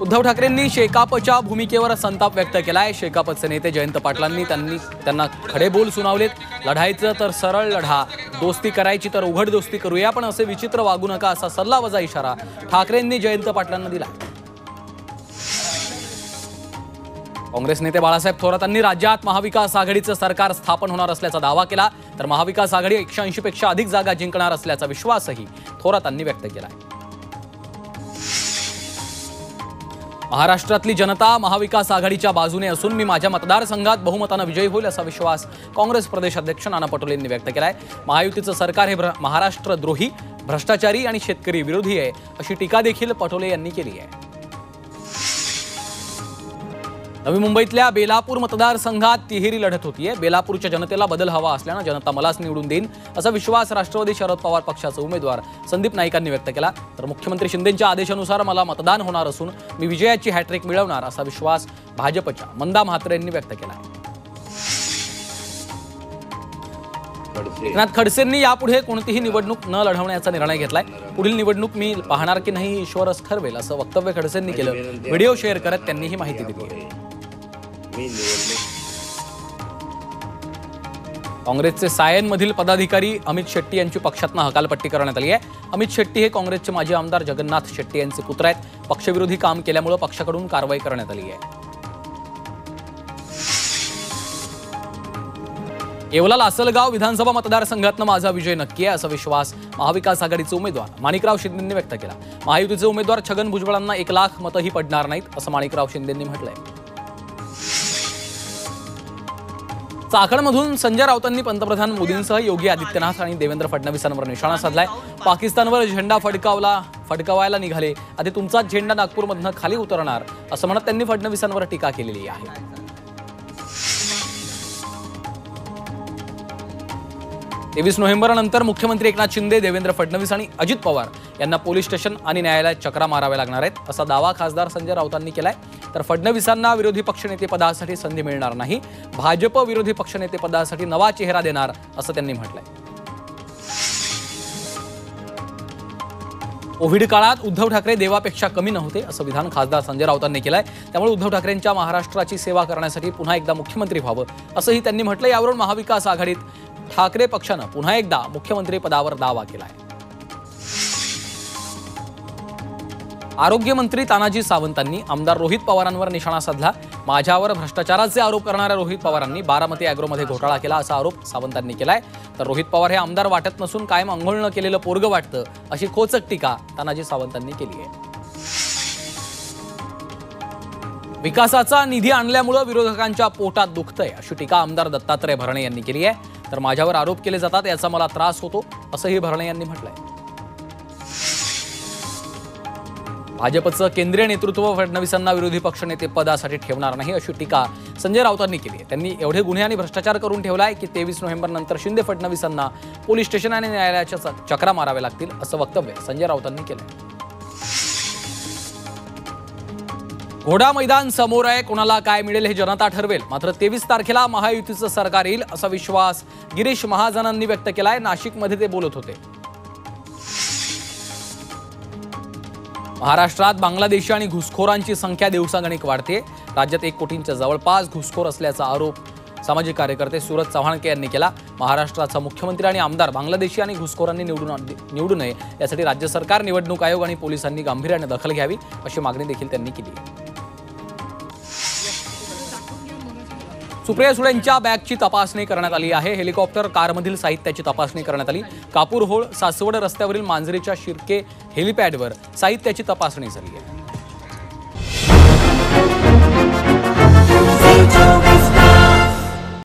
उद्धव ठाकरेंनी शेकापच्या भूमिकेवर संताप व्यक्त केलाय। शेकापचे नेते जयंत पाटलांनी त्यांना खडे बोल सुनावलेत। लढायचं तर सरळ लढा, दोस्ती करायची तर उघड दोस्ती करूया, पण असे विचित्र वागू नका असा सल्लावजा इशारा ठाकरेंनी जयंत पाटलांना दिला। काँग्रेस नेते बाळासाहेब थोरातांनी राज्यात महाविकास आघाडीचं सरकार स्थापन होणार असल्याचा दावा केला, तर महाविकास आघाडी 180 पेक्षा अधिक जागा जिंकणार असल्याचा विश्वासही थोरातांनी व्यक्त केला। महाराष्ट्रातली जनता महाविकास आघाडीच्या बाजूने असून मी माझ्या मतदारसंघात बहुमताने विजयी होईल असा विश्वास काँग्रेस प्रदेश अध्यक्ष नाना पटोले यांनी व्यक्त केलाय। महायुतीचं सरकार हे महाराष्ट्रद्रोही, भ्रष्टाचारी आणि शेतकरी विरोधी आहे अशी टीका देखील पटोले यांनी केली आहे। नवी मुंबईतल्या बेलापूर मतदारसंघात तिहेरी लढत होतीये। बेलापूरच्या जनतेला बदल हवा असल्याने जनता मलाच निवडून देईन असा विश्वास राष्ट्रवादी शरद पवार पक्षाचे उमेदवार संदीप नाईकांनी व्यक्त केला, तर मुख्यमंत्री शिंदेंच्या आदेशानुसार मला मतदान होणार असून मी विजयाची हॅट्रिक मिळवणार असा विश्वास भाजपच्या मंदा म्हात्रे यांनी व्यक्त केला। एकनाथ खडसेंनी यापुढे कोणतीही निवडणूक न लढवण्याचा निर्णय घेतलाय। पुढील निवडणूक मी पाहणार की नाही ईश्वरच ठरवेल असं वक्तव्य खडसेंनी केलं। व्हिडिओ शेअर करत त्यांनी ही माहिती दिली। काँग्रेसचे सायनमधील पदाधिकारी अमित शेट्टी यांची पक्षातून हकालपट्टी करण्यात आली आहे। अमित शेट्टी हे काँग्रेसचे माजी आमदार जगन्नाथ शेट्टी यांचे पुत्र आहेत। पक्षविरोधी काम केल्यामुळे पक्षाकडून कारवाई करण्यात आली आहे। येवला लासलगाव विधानसभा मतदारसंघातून माझा विजय नक्की आहे असा विश्वास महाविकास आघाडीचे उमेदवार माणिकराव शिंदेंनी व्यक्त केला। महायुतीचे उमेदवार छगन भुजबळांना 1 लाख मतंही पडणार नाहीत असं माणिकराव शिंदेंनी म्हटलंय। चाकणमधून संजय राऊतांनी पंतप्रधान मोदींसह योगी आदित्यनाथ आणि देवेंद्र फडणवीसांवर निशाणा साधलाय। पाकिस्तानवर झेंडा फडकावायला निघाले, आता तुमचाच झेंडा नागपूरमधून खाली उतरणार असं म्हणत त्यांनी फडणवीसांवर टीका केलेली आहे। 23 नोव्हेंबरनंतर मुख्यमंत्री एकनाथ शिंदे, देवेंद्र फडणवीस आणि अजित पवार यांना पोलीस स्टेशन आणि न्यायालयात चक्रा माराव्या लागणार आहेत असा दावा खासदार संजय राऊतांनी केलाय, तर फडणवीसांना विरोधी पक्षनेते पदासाठी संधी मिळणार नाही, भाजप विरोधी पक्षनेते पदासाठी नवा चेहरा देणार असं त्यांनी म्हटलंय। कोविड काळात उद्धव ठाकरे देवापेक्षा कमी नव्हते असं विधान खासदार संजय राऊतांनी केलंय, त्यामुळे उद्धव ठाकरेंच्या महाराष्ट्राची सेवा करण्यासाठी पुन्हा एकदा मुख्यमंत्री व्हावं असंही त्यांनी म्हटलं। यावरून महाविकास आघाडीत ठाकरे पक्षानं पुन्हा एकदा मुख्यमंत्री पदावर दावा केलाय। आरोग्यमंत्री तानाजी सावंतांनी आमदार रोहित पवारांवर निशाणा साधला। माझ्यावर भ्रष्टाचाराचे आरोप करणाऱ्या रोहित पवारांनी बारामती अॅग्रोमध्ये घोटाळा केला असा आरोप सावंतांनी केलाय, तर रोहित पवार हे आमदार वाटत नसून कायम अंघोळ न केलेलं पोरगं वाटतं अशी खोचक टीका तानाजी सावंतांनी केली आहे। विकासाचा निधी आणल्यामुळे विरोधकांच्या पोटात दुखतंय अशी टीका आमदार दत्तात्रय भरणे यांनी केली आहे, तर माझ्यावर आरोप केले जातात याचा मला त्रास होतो असंही भरणे यांनी म्हटलंय। भाजपचं केंद्रीय नेतृत्व फडणवीसांना विरोधी पक्षनेते पदासाठी ठेवणार नाही अशी टीका संजय राऊतांनी केली आहे। त्यांनी एवढे गुन्हे आणि भ्रष्टाचार करून ठेवलाय की 23 नोव्हेंबरनंतर शिंदे फडणवीसांना पोलीस स्टेशन आणि न्यायालयाच्या चक्रा माराव्या लागतील असं वक्तव्य संजय राऊतांनी केलंय। घोडा मैदान समोर आहे, कोणाला काय मिळेल हे जनता ठरवेल, मात्र 23 तारखेला महायुतीचं सरकार येईल असा विश्वास गिरीश महाजनांनी व्यक्त केलाय। नाशिकमध्ये ते बोलत होते। महाराष्ट्रात बांगलादेशी आणि घुसखोरांची संख्या दिवसागणिक वाढते। राज्यात 1 कोटींच्या जवळपास घुसखोर असल्याचा आरोप सामाजिक कार्यकर्ते सूरज चव्हाणके यांनी केला। महाराष्ट्राचा मुख्यमंत्री आणि आमदार बांगलादेशी आणि घुसखोरांनी निवडू नये यासाठी राज्य सरकार, निवडणूक आयोग आणि पोलिसांनी गांभीर्याने दखल घ्यावी अशी मागणी देखील त्यांनी केली। सुप्रिया सुळेंच्या बॅगची तपासणी करण्यात आली आहे। हेलिकॉप्टर, कारमधील साहित्याची तपासणी करण्यात आली। कापूरहोळ सासवड रस्त्यावरील मांजरीच्या शिर्के हेलिपॅडवर साहित्याची तपासणी झाली आहे।